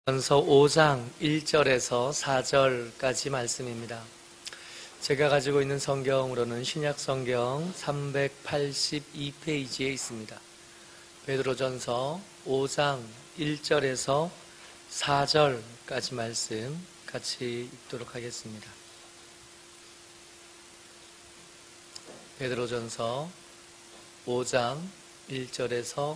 전서 5장 1절에서 4절까지 말씀입니다. 제가 가지고 있는 성경으로는 신약 성경 382페이지에 있습니다. 베드로전서 5장 1절에서 4절까지 말씀 같이 읽도록 하겠습니다. 베드로전서 5장 1절에서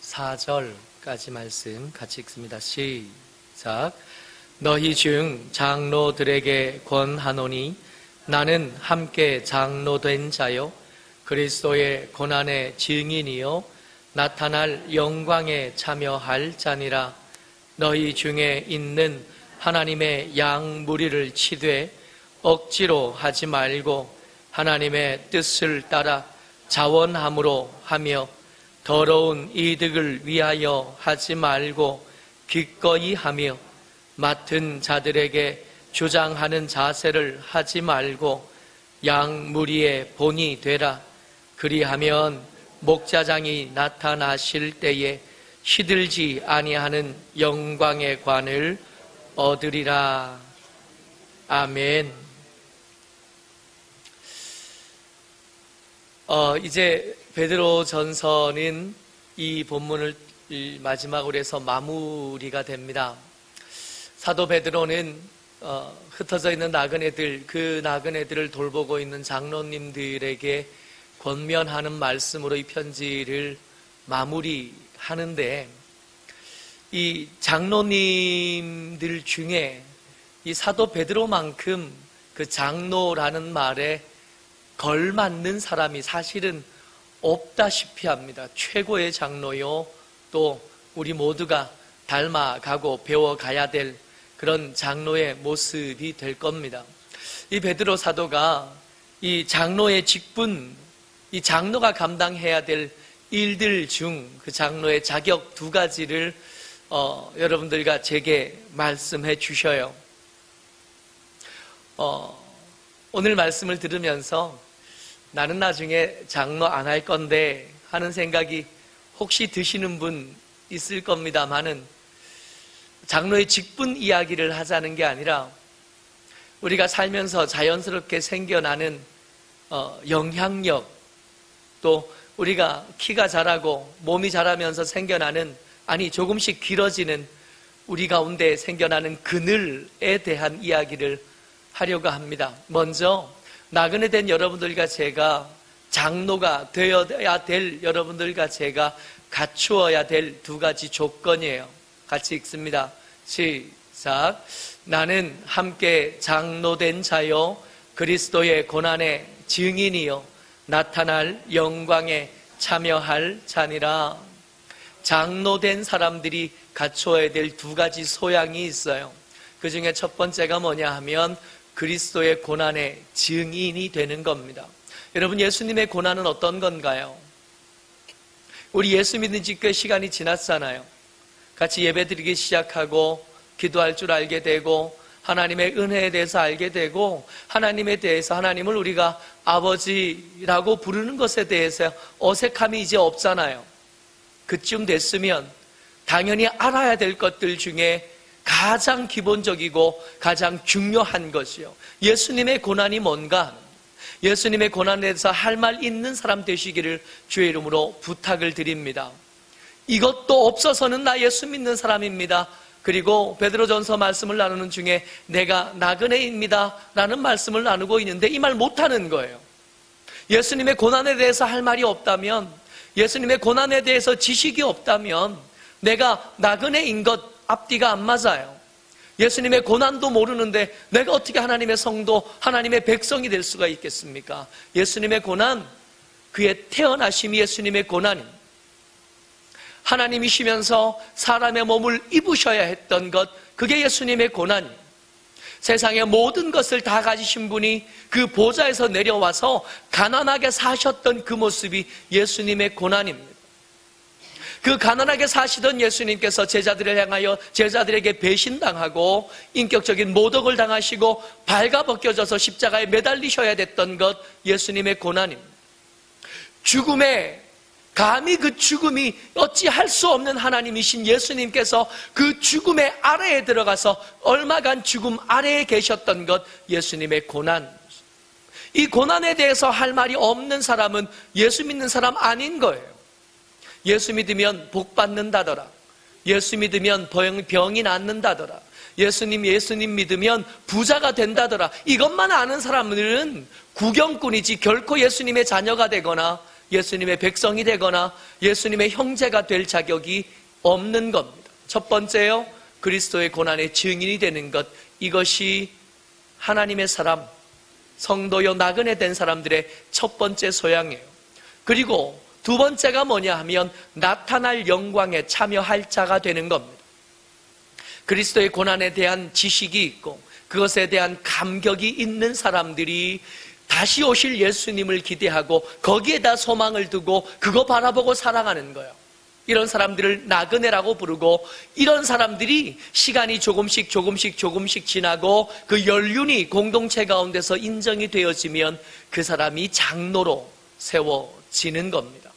4절까지 말씀 같이 읽습니다. 시작. 너희 중 장로들에게 권하노니 나는 함께 장로된 자요 그리스도의 고난의 증인이요 나타날 영광에 참여할 자니라. 너희 중에 있는 하나님의 양 무리를 치되 억지로 하지 말고 하나님의 뜻을 따라 자원함으로 하며 더러운 이득을 위하여 하지 말고 기꺼이 하며 맡은 자들에게 주장하는 자세를 하지 말고 양 무리의 본이 되라. 그리하면 목자장이 나타나실 때에 시들지 아니하는 영광의 관을 얻으리라. 아멘. 이제 베드로전서는 이 본문을 마지막으로 해서 마무리가 됩니다. 사도 베드로는 흩어져 있는 나그네들, 그 나그네들을 돌보고 있는 장로님들에게 권면하는 말씀으로 이 편지를 마무리하는데, 이 장로님들 중에 이 사도 베드로만큼 그 장로라는 말에 걸맞는 사람이 사실은 없다시피 합니다. 최고의 장로요, 또 우리 모두가 닮아가고 배워가야 될 그런 장로의 모습이 될 겁니다. 이 베드로 사도가 이 장로의 직분, 이 장로가 감당해야 될 일들 중 그 장로의 자격 두 가지를 여러분들과 제게 말씀해 주셔요. 오늘 말씀을 들으면서 나는 나중에 장로 안 할 건데 하는 생각이 혹시 드시는 분 있을 겁니다만은, 장로의 직분 이야기를 하자는 게 아니라 우리가 살면서 자연스럽게 생겨나는 영향력, 또 우리가 키가 자라고 몸이 자라면서 생겨나는, 아니 조금씩 길어지는 우리 가운데 생겨나는 그늘에 대한 이야기를 하려고 합니다. 먼저 나그네 된 여러분들과 제가, 장로가 되어야 될 여러분들과 제가 갖추어야 될 두 가지 조건이에요. 같이 읽습니다. 시작. 나는 함께 장로된 자요 그리스도의 고난의 증인이요 나타날 영광에 참여할 자니라. 장로된 사람들이 갖추어야 될 두 가지 소양이 있어요. 그 중에 첫 번째가 뭐냐 하면 그리스도의 고난의 증인이 되는 겁니다. 여러분, 예수님의 고난은 어떤 건가요? 우리 예수 믿는 지 꽤 시간이 지났잖아요. 같이 예배드리기 시작하고 기도할 줄 알게 되고 하나님의 은혜에 대해서 알게 되고 하나님에 대해서, 하나님을 우리가 아버지라고 부르는 것에 대해서 어색함이 이제 없잖아요. 그쯤 됐으면 당연히 알아야 될 것들 중에 가장 기본적이고 가장 중요한 것이요, 예수님의 고난이 뭔가, 예수님의 고난에 대해서 할 말 있는 사람 되시기를 주의 이름으로 부탁을 드립니다. 이것도 없어서는 나 예수 믿는 사람입니다. 그리고 베드로전서 말씀을 나누는 중에 내가 나그네입니다 라는 말씀을 나누고 있는데 이 말 못하는 거예요. 예수님의 고난에 대해서 할 말이 없다면, 예수님의 고난에 대해서 지식이 없다면 내가 나그네인 것 앞뒤가 안 맞아요. 예수님의 고난도 모르는데 내가 어떻게 하나님의 성도, 하나님의 백성이 될 수가 있겠습니까? 예수님의 고난, 그의 태어나심이 예수님의 고난입니다. 하나님이시면서 사람의 몸을 입으셔야 했던 것, 그게 예수님의 고난이에요. 세상의 모든 것을 다 가지신 분이 그 보좌에서 내려와서 가난하게 사셨던 그 모습이 예수님의 고난입니다. 그 가난하게 사시던 예수님께서 제자들을 향하여 제자들에게 배신당하고 인격적인 모독을 당하시고 발가벗겨져서 십자가에 매달리셔야 됐던 것, 예수님의 고난입니다. 죽음의 감히 그 죽음이 어찌할 수 없는 하나님이신 예수님께서 그 죽음의 아래에 들어가서 얼마간 죽음 아래에 계셨던 것, 예수님의 고난. 이 고난에 대해서 할 말이 없는 사람은 예수 믿는 사람 아닌 거예요. 예수 믿으면 복 받는다더라. 예수 믿으면 병이 낫는다더라. 예수님 믿으면 부자가 된다더라. 이것만 아는 사람들은 구경꾼이지 결코 예수님의 자녀가 되거나 예수님의 백성이 되거나 예수님의 형제가 될 자격이 없는 겁니다. 첫 번째요, 그리스도의 고난의 증인이 되는 것. 이것이 하나님의 사람, 성도요 나그네 된 사람들의 첫 번째 소양이에요. 그리고 두 번째가 뭐냐 하면 나타날 영광에 참여할 자가 되는 겁니다. 그리스도의 고난에 대한 지식이 있고 그것에 대한 감격이 있는 사람들이 다시 오실 예수님을 기대하고 거기에다 소망을 두고 그거 바라보고 살아가는 거예요. 이런 사람들을 나그네라고 부르고, 이런 사람들이 시간이 조금씩 지나고 그 연륜이 공동체 가운데서 인정이 되어지면 그 사람이 장로로 세워지는 겁니다.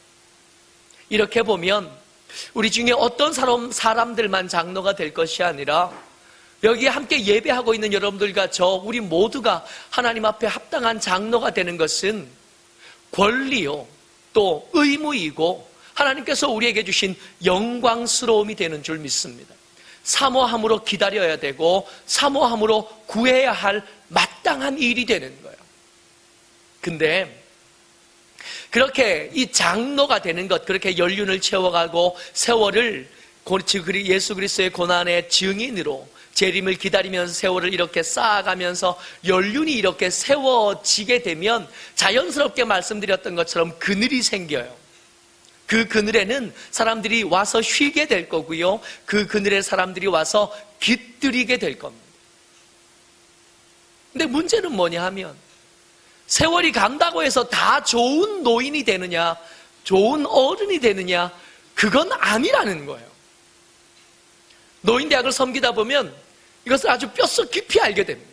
이렇게 보면 우리 중에 어떤 사람들만 장로가 될 것이 아니라 여기에 함께 예배하고 있는 여러분들과 우리 모두가 하나님 앞에 합당한 장로가 되는 것은 권리요, 또 의무이고 하나님께서 우리에게 주신 영광스러움이 되는 줄 믿습니다. 사모함으로 기다려야 되고 사모함으로 구해야 할 마땅한 일이 되는 거예요. 근데 그렇게 이 장로가 되는 것, 그렇게 연륜을 채워가고 세월을 예수 그리스도의 고난의 증인으로 재림을 기다리면서 세월을 이렇게 쌓아가면서 연륜이 이렇게 세워지게 되면 자연스럽게 말씀드렸던 것처럼 그늘이 생겨요. 그 그늘에는 사람들이 와서 쉬게 될 거고요, 그 그늘에 사람들이 와서 깃들이게 될 겁니다. 근데 문제는 뭐냐 하면 세월이 간다고 해서 다 좋은 노인이 되느냐, 좋은 어른이 되느냐, 그건 아니라는 거예요. 노인대학을 섬기다 보면 이것을 아주 뼛속 깊이 알게 됩니다.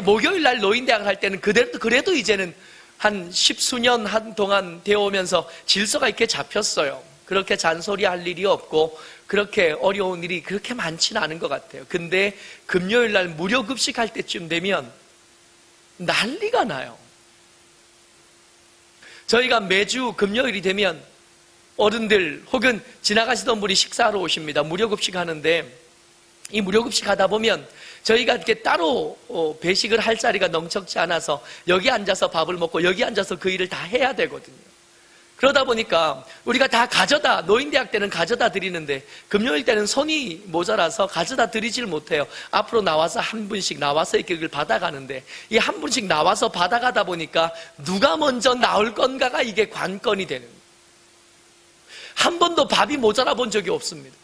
목요일날 노인대학을 할 때는 그래도 이제는 한 10수년 한동안 되어오면서 질서가 이렇게 잡혔어요. 그렇게 잔소리할 일이 없고 그렇게 어려운 일이 그렇게 많지는 않은 것 같아요. 근데 금요일날 무료 급식할 때쯤 되면 난리가 나요. 저희가 매주 금요일이 되면 어른들 혹은 지나가시던 분이 식사하러 오십니다. 무료 급식하는데 이 무료 급식하다 보면 저희가 이렇게 따로 배식을 할 자리가 넉넉지 않아서 여기 앉아서 밥을 먹고 여기 앉아서 그 일을 다 해야 되거든요. 그러다 보니까 우리가 다 노인대학 때는 가져다 드리는데 금요일 때는 손이 모자라서 가져다 드리질 못해요. 앞으로 나와서 한 분씩 나와서 이렇게 그걸 받아가는데 이 한 분씩 나와서 받아가다 보니까 누가 먼저 나올 건가가 이게 관건이 되는 거예요. 한 번도 밥이 모자라 본 적이 없습니다.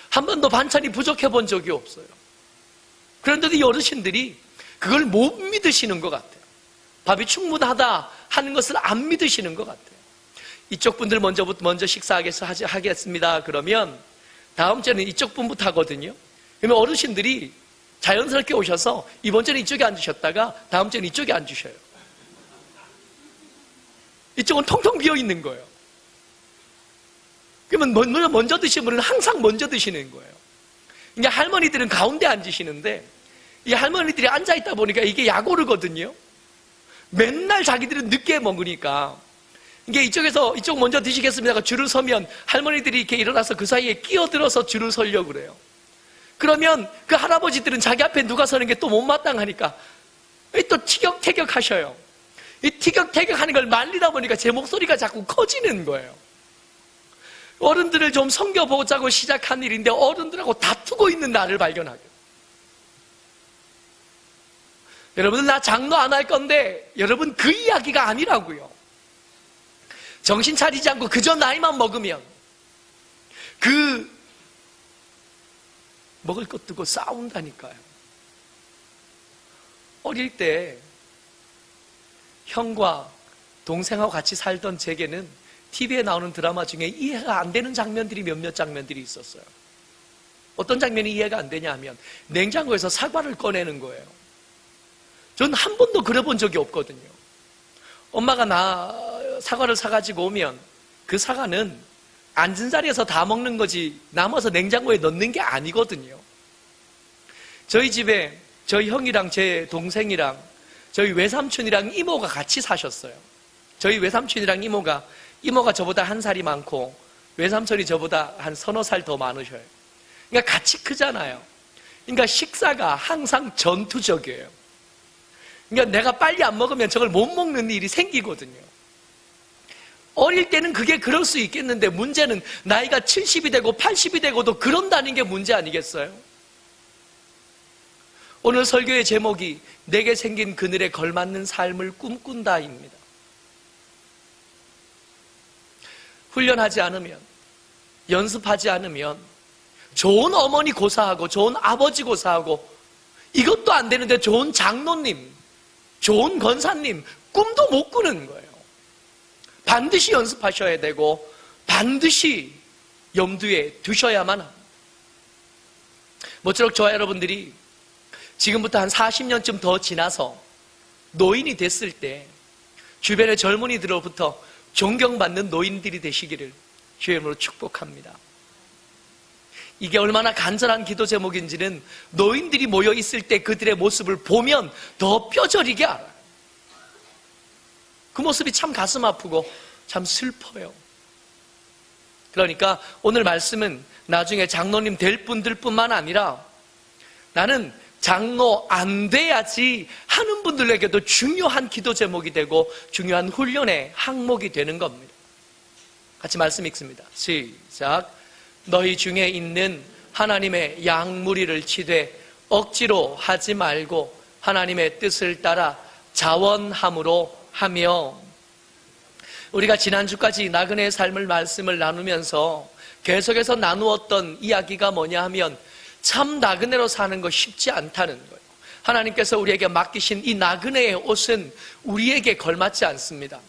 한 번도 반찬이 부족해 본 적이 없어요. 그런데도 이 어르신들이 그걸 못 믿으시는 것 같아요. 밥이 충분하다 하는 것을 안 믿으시는 것 같아요. 이쪽 분들 먼저 식사하겠습니다. 그러면 다음 주에는 이쪽 분부터 하거든요. 그러면 어르신들이 자연스럽게 오셔서 이번 주는 이쪽에 앉으셨다가 다음 주에는 이쪽에 앉으셔요. 이쪽은 텅텅 비어 있는 거예요. 그러면 먼저 드시는 분은 항상 먼저 드시는 거예요. 이게 할머니들은 가운데 앉으시는데 이 할머니들이 앉아있다 보니까 이게 약오르거든요. 맨날 자기들은 늦게 먹으니까 이게 이쪽 먼저 드시겠습니다. 줄을 서면 할머니들이 이렇게 일어나서 그 사이에 끼어들어서 줄을 서려고 그래요. 그러면 그 할아버지들은 자기 앞에 누가 서는 게 또 못마땅하니까 또 티격태격 하셔요. 이 티격태격 하는 걸 말리다 보니까 제 목소리가 자꾸 커지는 거예요. 어른들을 좀 섬겨보자고 시작한 일인데 어른들하고 다투고 있는 나를 발견하게. 여러분들 나 장로 안 할 건데 여러분 그 이야기가 아니라고요. 정신 차리지 않고 그저 나이만 먹으면 먹을 것 두고 싸운다니까요. 어릴 때 형과 동생하고 같이 살던 제게는 TV에 나오는 드라마 중에 이해가 안 되는 장면들이 몇몇 장면들이 있었어요. 어떤 장면이 이해가 안 되냐 하면 냉장고에서 사과를 꺼내는 거예요. 전 한 번도 그려본 적이 없거든요. 엄마가 사과를 사가지고 오면 그 사과는 앉은 자리에서 다 먹는 거지 남아서 냉장고에 넣는 게 아니거든요. 저희 집에 저희 형이랑 제 동생이랑 저희 외삼촌이랑 이모가 같이 사셨어요. 저희 외삼촌이랑 이모가 저보다 한 살이 많고 외삼촌이 저보다 한 서너 살 더 많으셔요. 그러니까 같이 크잖아요. 그러니까 식사가 항상 전투적이에요. 그러니까 내가 빨리 안 먹으면 저걸 못 먹는 일이 생기거든요. 어릴 때는 그게 그럴 수 있겠는데 문제는 나이가 70이 되고 80이 되고도 그런다는 게 문제 아니겠어요? 오늘 설교의 제목이 내게 생긴 그늘에 걸맞는 삶을 꿈꾼다입니다. 훈련하지 않으면, 연습하지 않으면 좋은 어머니 고사하고 좋은 아버지 고사하고 이것도 안 되는데 좋은 장로님, 좋은 권사님 꿈도 못 꾸는 거예요. 반드시 연습하셔야 되고 반드시 염두에 두셔야만 합니다. 모쪼록 저와 여러분들이 지금부터 한 40년쯤 더 지나서 노인이 됐을 때 주변의 젊은이들로부터 존경받는 노인들이 되시기를 주의 이름으로 축복합니다. 이게 얼마나 간절한 기도 제목인지는 노인들이 모여 있을 때 그들의 모습을 보면 더 뼈저리게 알아요. 그 모습이 참 가슴 아프고 참 슬퍼요. 그러니까 오늘 말씀은 나중에 장로님 될 분들뿐만 아니라 나는 장로 안 돼야지 하는 분들에게도 중요한 기도 제목이 되고 중요한 훈련의 항목이 되는 겁니다. 같이 말씀 읽습니다. 시작. 너희 중에 있는 하나님의 양무리를 치되 억지로 하지 말고 하나님의 뜻을 따라 자원함으로 하며. 우리가 지난주까지 나그네의 삶을 말씀을 나누면서 계속해서 나누었던 이야기가 뭐냐 하면 참 나그네로 사는 거 쉽지 않다는 거예요. 하나님께서 우리에게 맡기신 이 나그네의 옷은 우리에게 걸맞지 않습니다.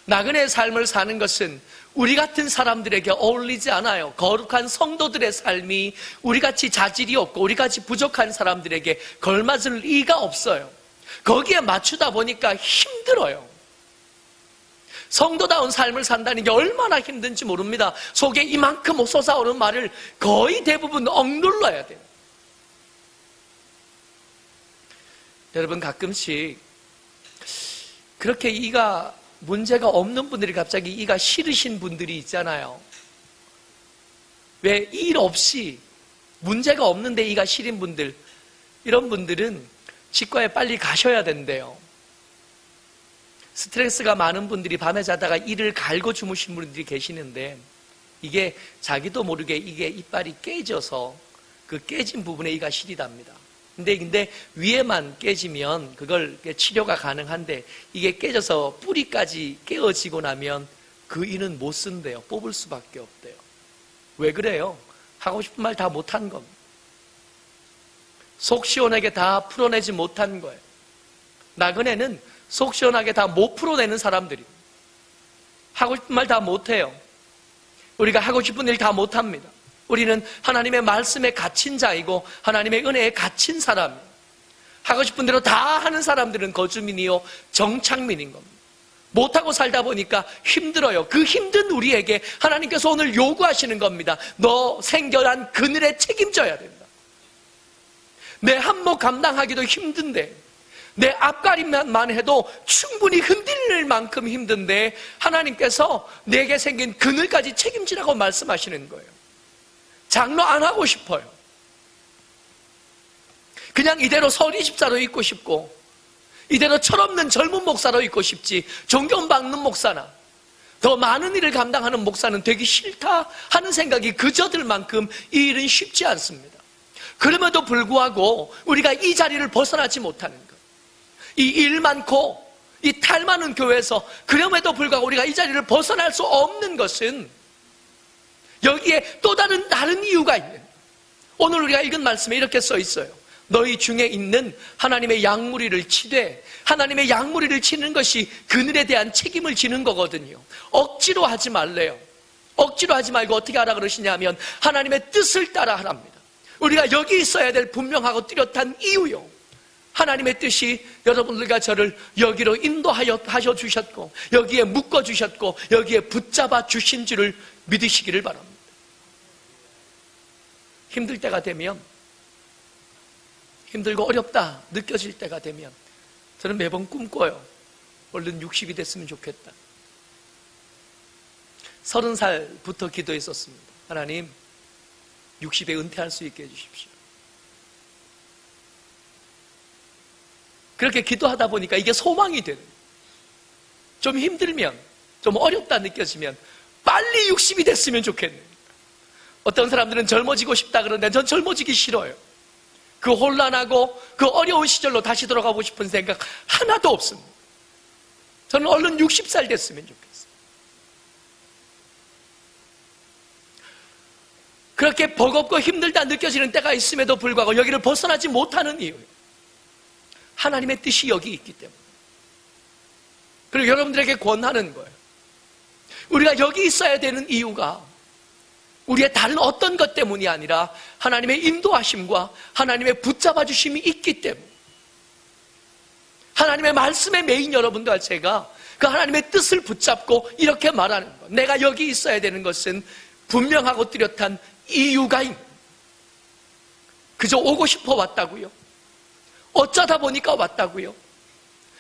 나그네의 삶을 사는 것은 우리 같은 사람들에게 어울리지 않아요. 거룩한 성도들의 삶이 우리같이 자질이 없고 우리같이 부족한 사람들에게 걸맞을 리가 없어요. 거기에 맞추다 보니까 힘들어요. 성도다운 삶을 산다는 게 얼마나 힘든지 모릅니다. 속에 이만큼 솟아오르는 말을 거의 대부분 억눌러야 돼요. 여러분 가끔씩 그렇게 이가 문제가 없는 분들이 갑자기 이가 싫으신 분들이 있잖아요. 왜 일 없이 문제가 없는데 이가 싫은 분들, 이런 분들은 치과에 빨리 가셔야 된대요. 스트레스가 많은 분들이 밤에 자다가 이를 갈고 주무신 분들이 계시는데 이게 자기도 모르게 이게 이빨이 깨져서 그 깨진 부분에 이가 시리답니다. 근데 위에만 깨지면 그걸 치료가 가능한데 이게 깨져서 뿌리까지 깨어지고 나면 그 이는 못 쓴대요. 뽑을 수밖에 없대요. 왜 그래요? 하고 싶은 말 다 못한 겁니다. 속 시원하게 다 풀어내지 못한 거예요. 나그네는 속 시원하게 다 못 풀어내는 사람들이 하고 싶은 말 다 못해요. 우리가 하고 싶은 일 다 못합니다. 우리는 하나님의 말씀에 갇힌 자이고 하나님의 은혜에 갇힌 사람이에요. 하고 싶은 대로 다 하는 사람들은 거주민이요 정착민인 겁니다. 못하고 살다 보니까 힘들어요. 그 힘든 우리에게 하나님께서 오늘 요구하시는 겁니다. 너 생겨난 그늘에 책임져야 된다. 내 한몫 감당하기도 힘든데 내 앞가림만 해도 충분히 흔들릴 만큼 힘든데 하나님께서 내게 생긴 그늘까지 책임지라고 말씀하시는 거예요. 장로 안 하고 싶어요. 그냥 이대로 서리 집사로 있고 싶고 이대로 철없는 젊은 목사로 있고 싶지 존경받는 목사나 더 많은 일을 감당하는 목사는 되기 싫다 하는 생각이 그저 들 만큼 이 일은 쉽지 않습니다. 그럼에도 불구하고 우리가 이 자리를 벗어나지 못하는 것, 이 일 많고 이 탈 많은 교회에서 그럼에도 불구하고 우리가 이 자리를 벗어날 수 없는 것은 여기에 또 다른 이유가 있는, 오늘 우리가 읽은 말씀에 이렇게 써 있어요. 너희 중에 있는 하나님의 양무리를 치되, 하나님의 양무리를 치는 것이 그늘에 대한 책임을 지는 거거든요. 억지로 하지 말래요. 억지로 하지 말고 어떻게 하라 그러시냐면 하나님의 뜻을 따라 하랍니다. 우리가 여기 있어야 될 분명하고 뚜렷한 이유요. 하나님의 뜻이 여러분들과 저를 여기로 인도하여 주셨고 여기에 묶어 주셨고 여기에 붙잡아 주신 줄을 믿으시기를 바랍니다. 힘들 때가 되면, 힘들고 어렵다 느껴질 때가 되면 저는 매번 꿈꿔요. 얼른 60이 됐으면 좋겠다. 30살부터 기도했었습니다. 하나님, 60에 은퇴할 수 있게 해주십시오. 그렇게 기도하다 보니까 이게 소망이 되는 거예요. 좀 힘들면, 좀 어렵다 느껴지면 빨리 60이 됐으면 좋겠네요. 어떤 사람들은 젊어지고 싶다 그러는데 전 젊어지기 싫어요. 그 혼란하고 그 어려운 시절로 다시 돌아가고 싶은 생각 하나도 없습니다. 저는 얼른 60살 됐으면 좋겠어요. 그렇게 버겁고 힘들다 느껴지는 때가 있음에도 불구하고 여기를 벗어나지 못하는 이유예요. 하나님의 뜻이 여기 있기 때문에. 그리고 여러분들에게 권하는 거예요. 우리가 여기 있어야 되는 이유가 우리의 다른 어떤 것 때문이 아니라 하나님의 인도하심과 하나님의 붙잡아 주심이 있기 때문에, 하나님의 말씀에 매인 여러분들과 제가 그 하나님의 뜻을 붙잡고 이렇게 말하는 것, 내가 여기 있어야 되는 것은 분명하고 뚜렷한 이유가 있는, 그저 오고 싶어 왔다고요? 어쩌다 보니까 왔다고요?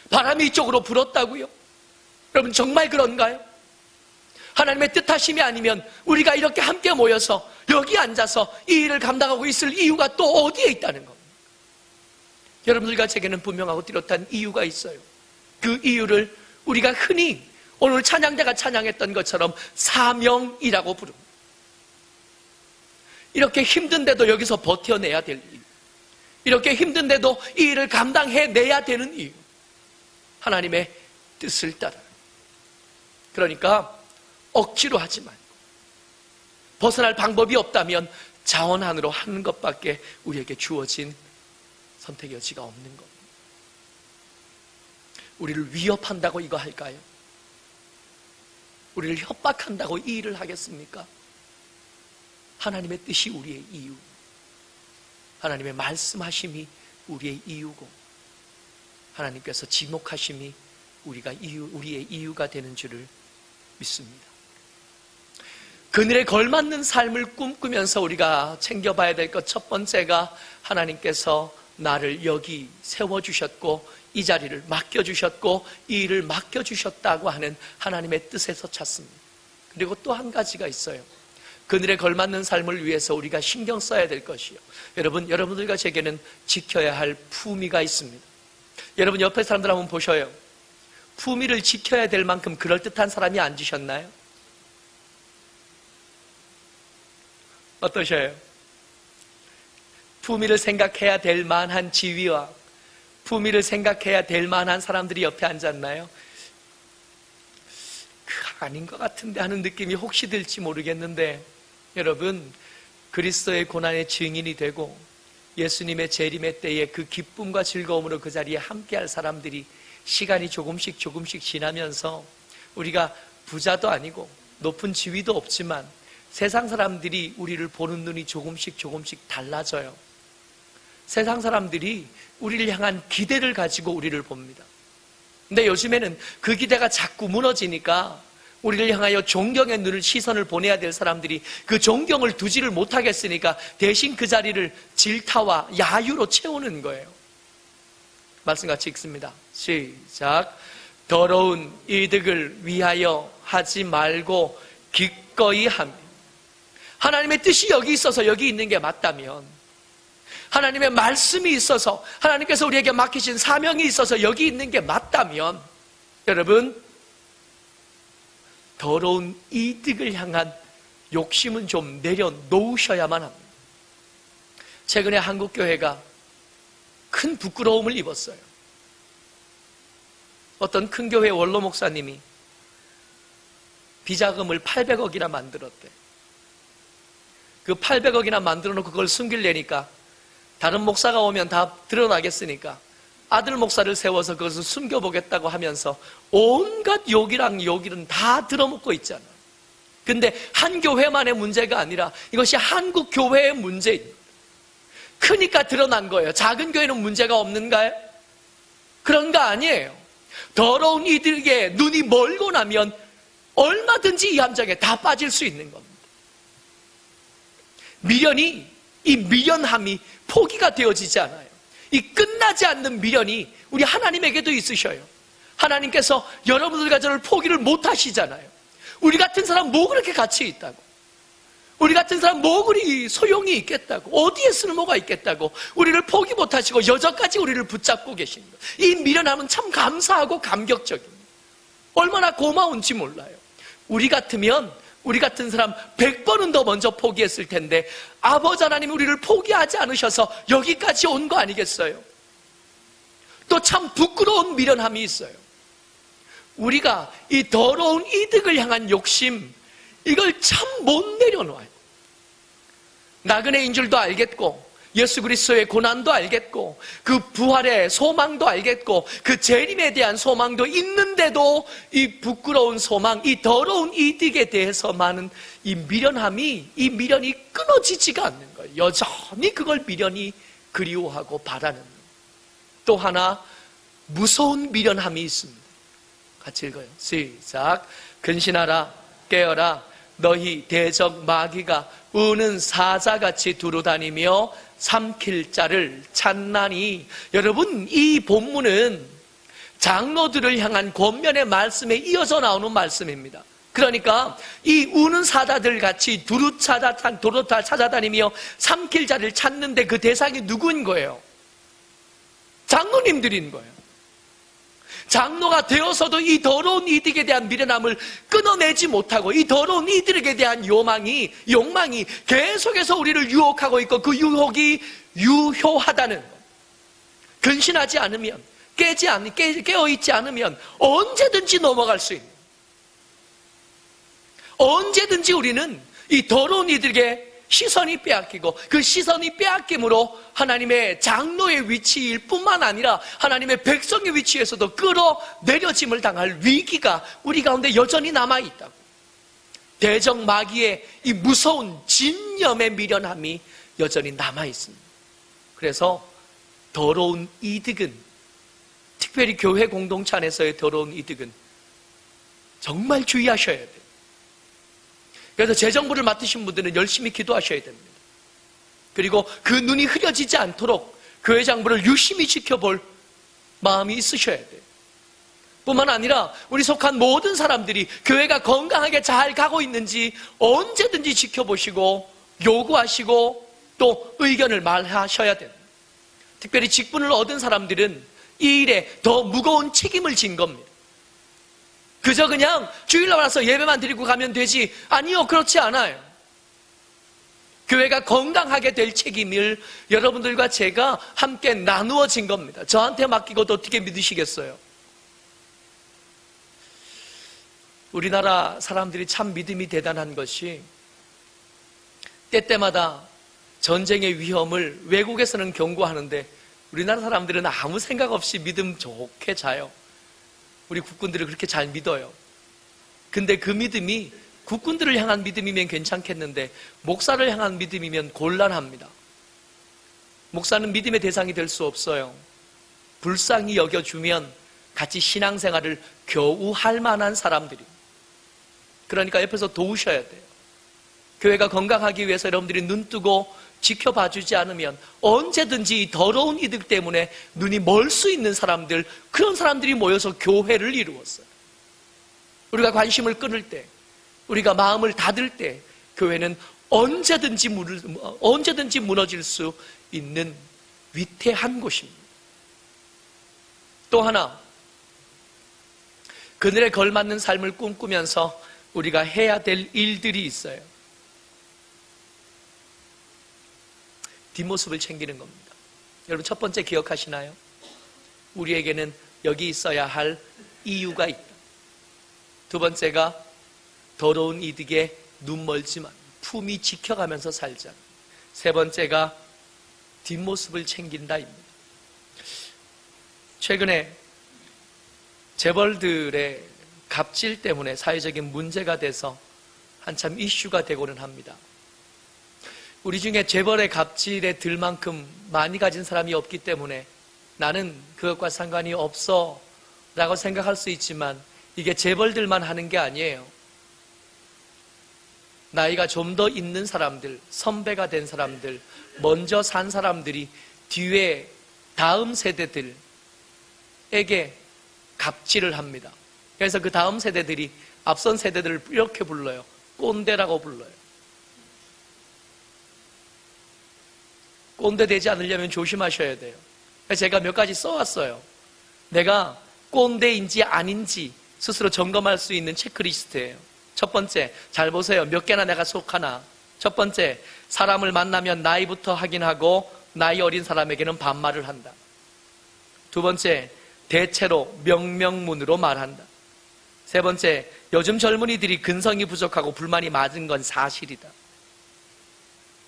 바람이 이쪽으로 불었다고요? 여러분 정말 그런가요? 하나님의 뜻하심이 아니면 우리가 이렇게 함께 모여서 여기 앉아서 이 일을 감당하고 있을 이유가 또 어디에 있다는 겁니다. 여러분들과 제게는 분명하고 뚜렷한 이유가 있어요. 그 이유를 우리가 흔히 오늘 찬양자가 찬양했던 것처럼 사명이라고 부릅니다. 이렇게 힘든데도 여기서 버텨내야 될 이유, 이렇게 힘든데도 이 일을 감당해내야 되는 이유, 하나님의 뜻을 따라. 그러니까 억지로 하지 말고, 벗어날 방법이 없다면 자원 안으로 하는 것밖에 우리에게 주어진 선택의 여지가 없는 겁니다. 우리를 위협한다고 이거 할까요? 우리를 협박한다고 이 일을 하겠습니까? 하나님의 뜻이 우리의 이유, 하나님의 말씀하심이 우리의 이유고, 하나님께서 지목하심이 우리의 이유가 되는 줄을 믿습니다. 그늘에 걸맞는 삶을 꿈꾸면서 우리가 챙겨봐야 될 것 첫 번째가 하나님께서 나를 여기 세워주셨고 이 자리를 맡겨주셨고 이 일을 맡겨주셨다고 하는 하나님의 뜻에서 찾습니다. 그리고 또 한 가지가 있어요. 그늘에 걸맞는 삶을 위해서 우리가 신경 써야 될 것이요, 여러분들과 제게는 지켜야 할 품위가 있습니다. 여러분 옆에 사람들 한번 보셔요. 품위를 지켜야 될 만큼 그럴듯한 사람이 앉으셨나요? 어떠셔요? 품위를 생각해야 될 만한 지위와 품위를 생각해야 될 만한 사람들이 옆에 앉았나요? 아닌 것 같은데 하는 느낌이 혹시 들지 모르겠는데, 여러분, 그리스도의 고난의 증인이 되고 예수님의 재림의 때에 그 기쁨과 즐거움으로 그 자리에 함께할 사람들이 시간이 조금씩 지나면서 우리가 부자도 아니고 높은 지위도 없지만 세상 사람들이 우리를 보는 눈이 조금씩 달라져요. 세상 사람들이 우리를 향한 기대를 가지고 우리를 봅니다. 근데 요즘에는 그 기대가 자꾸 무너지니까 우리를 향하여 존경의 눈을, 시선을 보내야 될 사람들이 그 존경을 두지를 못하겠으니까 대신 그 자리를 질타와 야유로 채우는 거예요. 말씀 같이 읽습니다. 시작. 더러운 이득을 위하여 하지 말고 기꺼이 하며. 하나님의 뜻이 여기 있어서 여기 있는 게 맞다면, 하나님의 말씀이 있어서, 하나님께서 우리에게 맡기신 사명이 있어서 여기 있는 게 맞다면, 여러분, 더러운 이득을 향한 욕심은 좀 내려놓으셔야만 합니다. 최근에 한국교회가 큰 부끄러움을 입었어요. 어떤 큰 교회 원로 목사님이 비자금을 800억이나 만들었대. 그 800억이나 만들어 놓고 그걸 숨기려니까 다른 목사가 오면 다 드러나겠으니까 아들 목사를 세워서 그것을 숨겨보겠다고 하면서 온갖 욕이랑 다 들어먹고 있잖아. 근데 한 교회만의 문제가 아니라 이것이 한국 교회의 문제입니다. 크니까 드러난 거예요. 작은 교회는 문제가 없는가요? 그런 거 아니에요. 더러운 이들에게 눈이 멀고 나면 얼마든지 이 함정에 다 빠질 수 있는 겁니다. 이 미련함이 포기가 되어지지 않아요. 이 끝나지 않는 미련이 우리 하나님에게도 있으셔요. 하나님께서 여러분들과 저를 포기를 못 하시잖아요. 우리 같은 사람 뭐 그렇게 가치 있다고? 우리 같은 사람 뭐 그리 소용이 있겠다고? 어디에 쓸모가 있겠다고? 우리를 포기 못 하시고 여전까지 우리를 붙잡고 계십니다. 이 미련함은 참 감사하고 감격적입니다. 얼마나 고마운지 몰라요. 우리 같으면 우리 같은 사람 100번은 더 먼저 포기했을 텐데 아버지 하나님이 우리를 포기하지 않으셔서 여기까지 온 거 아니겠어요? 또 참 부끄러운 미련함이 있어요. 우리가 이 더러운 이득을 향한 욕심, 이걸 참 못 내려놔요. 나그네인 줄도 알겠고 예수 그리스도의 고난도 알겠고 그 부활의 소망도 알겠고 그 재림에 대한 소망도 있는데도 이 부끄러운 소망, 이 더러운 이득에 대해서만은 이 미련이 끊어지지가 않는 거예요. 여전히 그걸 미련이 그리워하고 바라는. 또 하나 무서운 미련함이 있습니다. 같이 읽어요. 시작. 근신하라, 깨어라. 너희 대적 마귀가 우는 사자같이 두루다니며 삼킬 자를 찾나니. 여러분, 이 본문은 장로들을 향한 권면의 말씀에 이어서 나오는 말씀입니다. 그러니까 이 우는 사자들 같이 도로 찾아다니며 삼킬 자를 찾는데 그 대상이 누구인 거예요? 장로님들인 거예요. 장로가 되어서도 이 더러운 이들에 대한 미련함을 끊어내지 못하고 이 더러운 이들에게 대한 욕망이 계속해서 우리를 유혹하고 있고 그 유혹이 유효하다는 것. 근신하지 않으면, 깨어있지 않으면 언제든지 넘어갈 수 있는, 언제든지 우리는 이 더러운 이들에게 시선이 빼앗기고 그 시선이 빼앗김으로 하나님의 장로의 위치일 뿐만 아니라 하나님의 백성의 위치에서도 끌어내려짐을 당할 위기가 우리 가운데 여전히 남아있다고. 대적 마귀의 이 무서운 진념의 미련함이 여전히 남아있습니다. 그래서 더러운 이득은, 특별히 교회 공동체 안에서의 더러운 이득은 정말 주의하셔야 돼요. 그래서 재정부를 맡으신 분들은 열심히 기도하셔야 됩니다. 그리고 그 눈이 흐려지지 않도록 교회 장부를 유심히 지켜볼 마음이 있으셔야 돼요. 뿐만 아니라 우리 속한 모든 사람들이 교회가 건강하게 잘 가고 있는지 언제든지 지켜보시고 요구하시고 또 의견을 말하셔야 됩니다. 특별히 직분을 얻은 사람들은 이 일에 더 무거운 책임을 진 겁니다. 그저 그냥 주일날 와서 예배만 드리고 가면 되지. 아니요, 그렇지 않아요. 교회가 건강하게 될 책임을 여러분들과 제가 함께 나누어진 겁니다. 저한테 맡기고도 어떻게 믿으시겠어요? 우리나라 사람들이 참 믿음이 대단한 것이 때때마다 전쟁의 위험을 외국에서는 경고하는데 우리나라 사람들은 아무 생각 없이 믿음 좋게 자요. 우리 국군들을 그렇게 잘 믿어요. 근데 그 믿음이 국군들을 향한 믿음이면 괜찮겠는데 목사를 향한 믿음이면 곤란합니다. 목사는 믿음의 대상이 될 수 없어요. 불쌍히 여겨주면 같이 신앙생활을 겨우 할 만한 사람들입니다. 그러니까 옆에서 도우셔야 돼요. 교회가 건강하기 위해서 여러분들이 눈뜨고 지켜봐주지 않으면 언제든지 이 더러운 이득 때문에 눈이 멀 수 있는 사람들, 그런 사람들이 모여서 교회를 이루었어요. 우리가 관심을 끊을 때, 우리가 마음을 닫을 때 교회는 언제든지 무너질 수 있는 위태한 곳입니다. 또 하나, 그늘에 걸맞는 삶을 꿈꾸면서 우리가 해야 될 일들이 있어요. 뒷모습을 챙기는 겁니다. 여러분, 첫 번째 기억하시나요? 우리에게는 여기 있어야 할 이유가 있다. 두 번째가 더러운 이득에 눈 멀지만 품위 지켜가면서 살자. 세 번째가 뒷모습을 챙긴다입니다. 최근에 재벌들의 갑질 때문에 사회적인 문제가 돼서 한참 이슈가 되고는 합니다. 우리 중에 재벌의 갑질에 들 만큼 많이 가진 사람이 없기 때문에 나는 그것과 상관이 없어 라고 생각할 수 있지만 이게 재벌들만 하는 게 아니에요. 나이가 좀 더 있는 사람들, 선배가 된 사람들, 먼저 산 사람들이 뒤에 다음 세대들에게 갑질을 합니다. 그래서 그 다음 세대들이 앞선 세대들을 이렇게 불러요. 꼰대라고 불러요. 꼰대 되지 않으려면 조심하셔야 돼요. 그래서 제가 몇 가지 써왔어요. 내가 꼰대인지 아닌지 스스로 점검할 수 있는 체크리스트예요. 첫 번째, 잘 보세요. 몇 개나 내가 속하나. 첫 번째, 사람을 만나면 나이부터 확인하고 나이 어린 사람에게는 반말을 한다. 두 번째, 대체로 명명문으로 말한다. 세 번째, 요즘 젊은이들이 근성이 부족하고 불만이 많은 건 사실이다.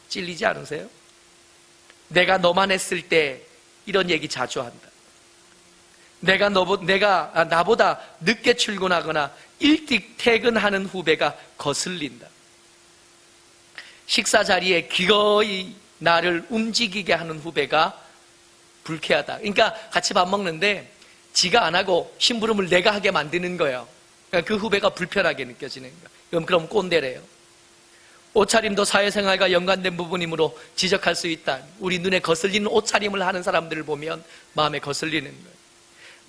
찔리지 않으세요? 내가 너만 했을 때 이런 얘기 자주 한다. 내가 나보다 늦게 출근하거나 일찍 퇴근하는 후배가 거슬린다. 식사 자리에 기꺼이 나를 움직이게 하는 후배가 불쾌하다. 그러니까 같이 밥 먹는데 지가 안 하고 심부름을 내가 하게 만드는 거예요. 그러니까 그 후배가 불편하게 느껴지는 거예요. 그럼 꼰대래요. 옷차림도 사회생활과 연관된 부분이므로 지적할 수 있다. 우리 눈에 거슬리는 옷차림을 하는 사람들을 보면 마음에 거슬리는 거예요.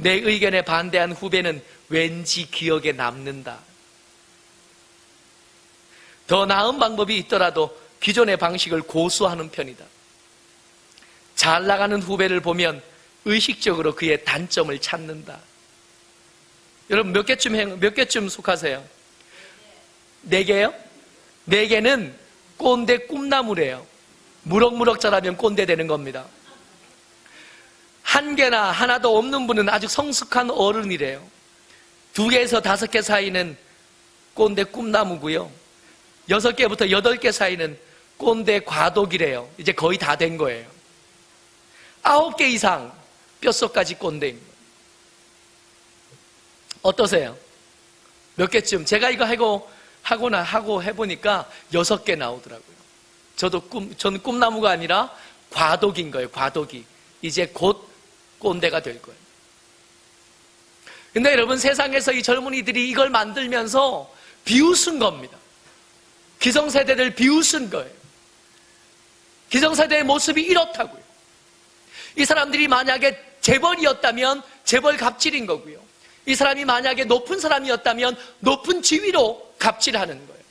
내 의견에 반대한 후배는 왠지 기억에 남는다. 더 나은 방법이 있더라도 기존의 방식을 고수하는 편이다. 잘 나가는 후배를 보면 의식적으로 그의 단점을 찾는다. 여러분 몇 개쯤 속하세요? 4개요? 4개는 꼰대 꿈나무래요. 무럭무럭 자라면 꼰대 되는 겁니다. 1개나 하나도 없는 분은 아주 성숙한 어른이래요. 2개에서 5개 사이는 꼰대 꿈나무고요. 6개부터 8개 사이는 꼰대 과도기래요. 이제 거의 다 된 거예요. 9개 이상 뼛속까지 꼰대인 거예요. 어떠세요? 몇 개쯤? 제가 이거 하고 해보니까 6개 나오더라고요. 저는 꿈나무가 아니라 과도기인 거예요. 과도기. 이제 곧 꼰대가 될 거예요. 근데 여러분, 세상에서 이 젊은이들이 이걸 만들면서 비웃은 겁니다. 기성세대들 비웃은 거예요. 기성세대의 모습이 이렇다고요. 이 사람들이 만약에 재벌이었다면 재벌 갑질인 거고요. 이 사람이 만약에 높은 사람이었다면 높은 지위로 갑질하는 거예요.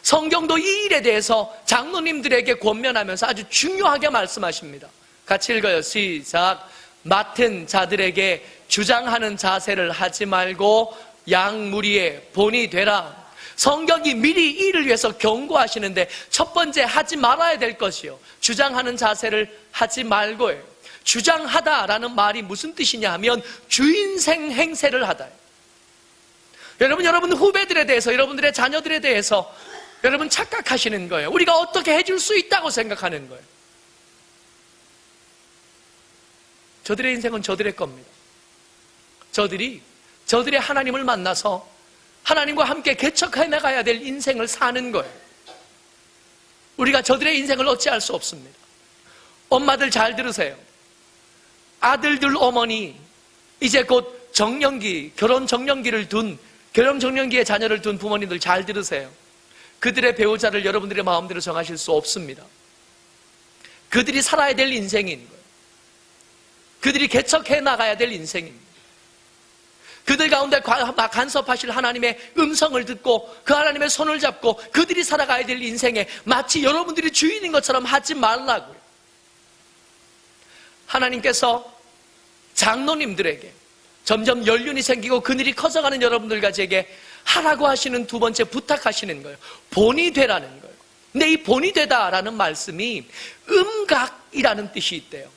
성경도 이 일에 대해서 장로님들에게 권면하면서 아주 중요하게 말씀하십니다. 같이 읽어요. 시작. 맡은 자들에게 주장하는 자세를 하지 말고 양무리의 본이 되라. 성경이 미리 이 일을 위해서 경고하시는데 첫 번째 하지 말아야 될 것이요, 주장하는 자세를 하지 말고요. 주장하다라는 말이 무슨 뜻이냐 하면 주인생 행세를 하다. 여러분 후배들에 대해서, 여러분들의 자녀들에 대해서 여러분 착각하시는 거예요. 우리가 어떻게 해줄 수 있다고 생각하는 거예요. 저들의 인생은 저들의 겁니다. 저들이 하나님을 만나서 하나님과 함께 개척해 나가야 될 인생을 사는 거예요. 우리가 저들의 인생을 어찌할 수 없습니다. 엄마들 잘 들으세요. 아들들 어머니 이제 곧 정년기, 결혼 정년기에 자녀를 둔 부모님들 잘 들으세요. 그들의 배우자를 여러분들의 마음대로 정하실 수 없습니다. 그들이 살아야 될 인생인 거예요. 그들이 개척해 나가야 될 인생입니다. 그들 가운데 간섭하실 하나님의 음성을 듣고 그 하나님의 손을 잡고 그들이 살아가야 될 인생에 마치 여러분들이 주인인 것처럼 하지 말라고요. 하나님께서 장로님들에게 점점 연륜이 생기고 그늘이 커져가는 여러분들까지에게 하라고 하시는 두 번째 부탁하시는 거예요. 본이 되라는 거예요. 근데 이 본이 되다라는 말씀이 음각이라는 뜻이 있대요.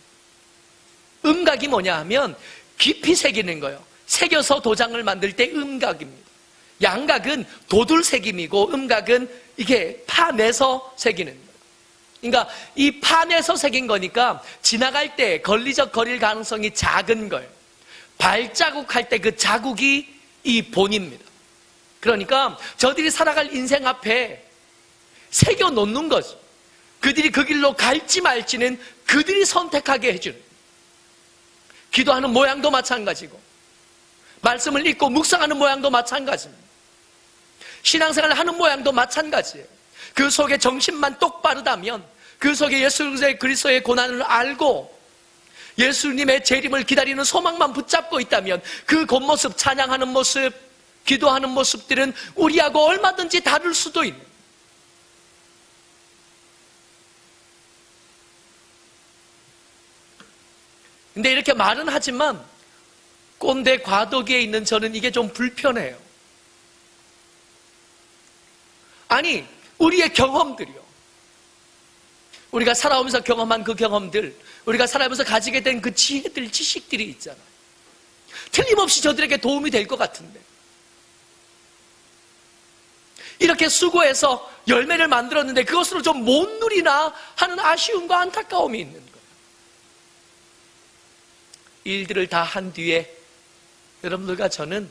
음각이 뭐냐 하면 깊이 새기는 거예요. 새겨서 도장을 만들 때 음각입니다. 양각은 도들새김이고 음각은 이게 파내서 새기는 거예요. 그러니까 이 파내서 새긴 거니까 지나갈 때 걸릴 가능성이 작은 거예요. 발자국 할 때 그 자국이 이 본입니다. 그러니까 저들이 살아갈 인생 앞에 새겨 놓는 거죠. 그들이 그 길로 갈지 말지는 그들이 선택하게 해주는, 기도하는 모양도 마찬가지고 말씀을 읽고 묵상하는 모양도 마찬가지입니다. 신앙생활을 하는 모양도 마찬가지예요. 그 속에 정신만 똑바르다면, 그 속에 예수 그리스도의 고난을 알고 예수님의 재림을 기다리는 소망만 붙잡고 있다면 그 겉모습, 찬양하는 모습, 기도하는 모습들은 우리하고 얼마든지 다를 수도 있는, 근데 이렇게 말은 하지만 꼰대 과도기에 있는 저는 이게 좀 불편해요. 아니, 우리의 경험들이요, 우리가 살아오면서 경험한 그 경험들, 우리가 살아오면서 가지게 된 그 지혜들, 지식들이 있잖아요. 틀림없이 저들에게 도움이 될 것 같은데, 이렇게 수고해서 열매를 만들었는데 그것으로 좀 못 누리나 하는 아쉬움과 안타까움이 있는 거예요. 일들을 다 한 뒤에 여러분들과 저는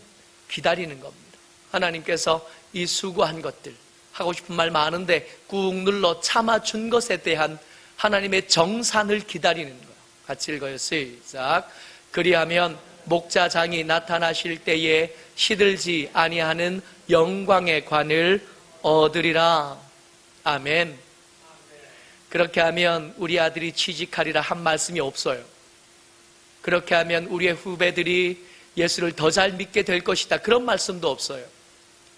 기다리는 겁니다. 하나님께서 이 수고한 것들, 하고 싶은 말 많은데 꾹 눌러 참아준 것에 대한 하나님의 정산을 기다리는 거예요. 같이 읽어요. 시작. 그리하면 목자장이 나타나실 때에 시들지 아니하는 영광의 관을 얻으리라. 아멘. 그렇게 하면 우리 아들이 취직하리라 한 말씀이 없어요. 그렇게 하면 우리의 후배들이 예수를 더 잘 믿게 될 것이다, 그런 말씀도 없어요.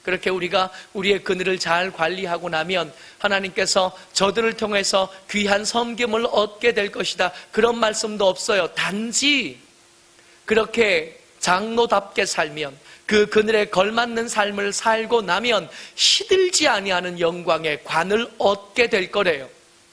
그렇게 우리가 우리의 그늘을 잘 관리하고 나면 하나님께서 저들을 통해서 귀한 섬김을 얻게 될 것이다, 그런 말씀도 없어요. 단지 그렇게 장로답게 살면, 그 그늘에 걸맞는 삶을 살고 나면 시들지 아니하는 영광의 관을 얻게 될 거래요.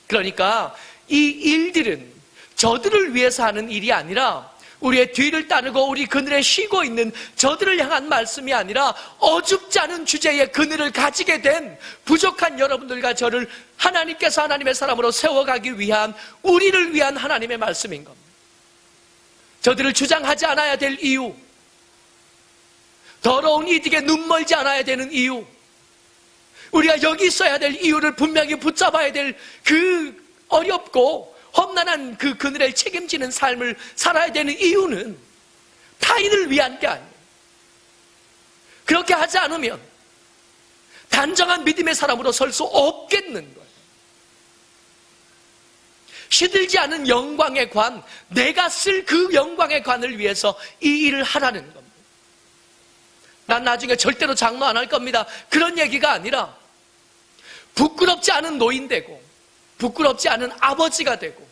그러니까 이 일들은 저들을 위해서 하는 일이 아니라, 우리의 뒤를 따르고 우리 그늘에 쉬고 있는 저들을 향한 말씀이 아니라, 어줍지 않은 주제의 그늘을 가지게 된 부족한 여러분들과 저를 하나님께서 하나님의 사람으로 세워가기 위한, 우리를 위한 하나님의 말씀인 겁니다. 저들을 주장하지 않아야 될 이유, 더러운 이득에 눈멀지 않아야 되는 이유, 우리가 여기 있어야 될 이유를 분명히 붙잡아야 될 그 어렵고 험난한 그 그늘을 책임지는 삶을 살아야 되는 이유는 타인을 위한 게 아니에요. 그렇게 하지 않으면 단정한 믿음의 사람으로 설 수 없겠는 거예요. 시들지 않은 영광의 관, 내가 쓸 그 영광의 관을 위해서 이 일을 하라는 겁니다. 난 나중에 절대로 장로 안 할 겁니다, 그런 얘기가 아니라, 부끄럽지 않은 노인 되고 부끄럽지 않은 아버지가 되고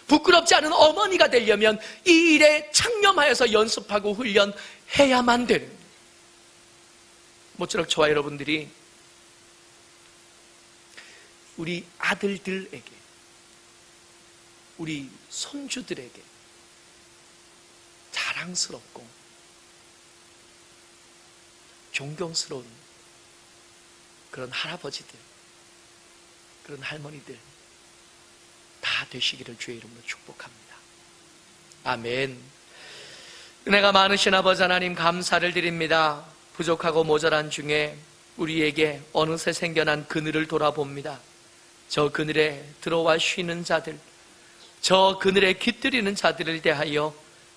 부끄럽지 않은 어머니가 되려면 이 일에 창념하여서 연습하고 훈련해야만 되는 거예요. 모쪼록 저와 여러분들이 우리 아들들에게, 우리 손주들에게 자랑스럽고 존경스러운 그런 할아버지들, 그런 할머니들 다 되시기를 주의 이름으로 축복합니다. 아멘. 은혜가 많으신 아버지 하나님, 감사를 드립니다. 부족하고 모자란 중에 우리에게 어느새 생겨난 그늘을 돌아봅니다. 저 그늘에 들어와 쉬는 자들, 저 그늘에 깃들이는 자들을 대하여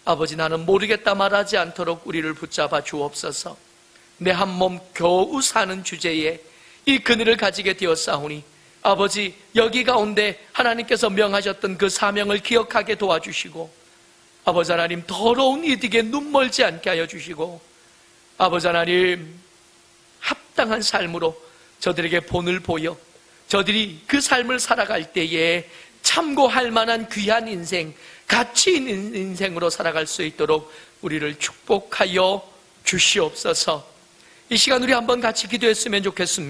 아버지, 나는 모르겠다 말하지 않도록 우리를 붙잡아 주옵소서. 내 한 몸 겨우 사는 주제에 이 그늘을 가지게 되었사오니 아버지, 여기 가운데 하나님께서 명하셨던 그 사명을 기억하게 도와주시고, 아버지 하나님, 더러운 이득에 눈멀지 않게 하여 주시고, 아버지 하나님, 합당한 삶으로 저들에게 본을 보여 저들이 그 삶을 살아갈 때에 참고할 만한 귀한 인생, 가치 있는 인생으로 살아갈 수 있도록 우리를 축복하여 주시옵소서. 이 시간 우리 한번 같이 기도했으면 좋겠습니다.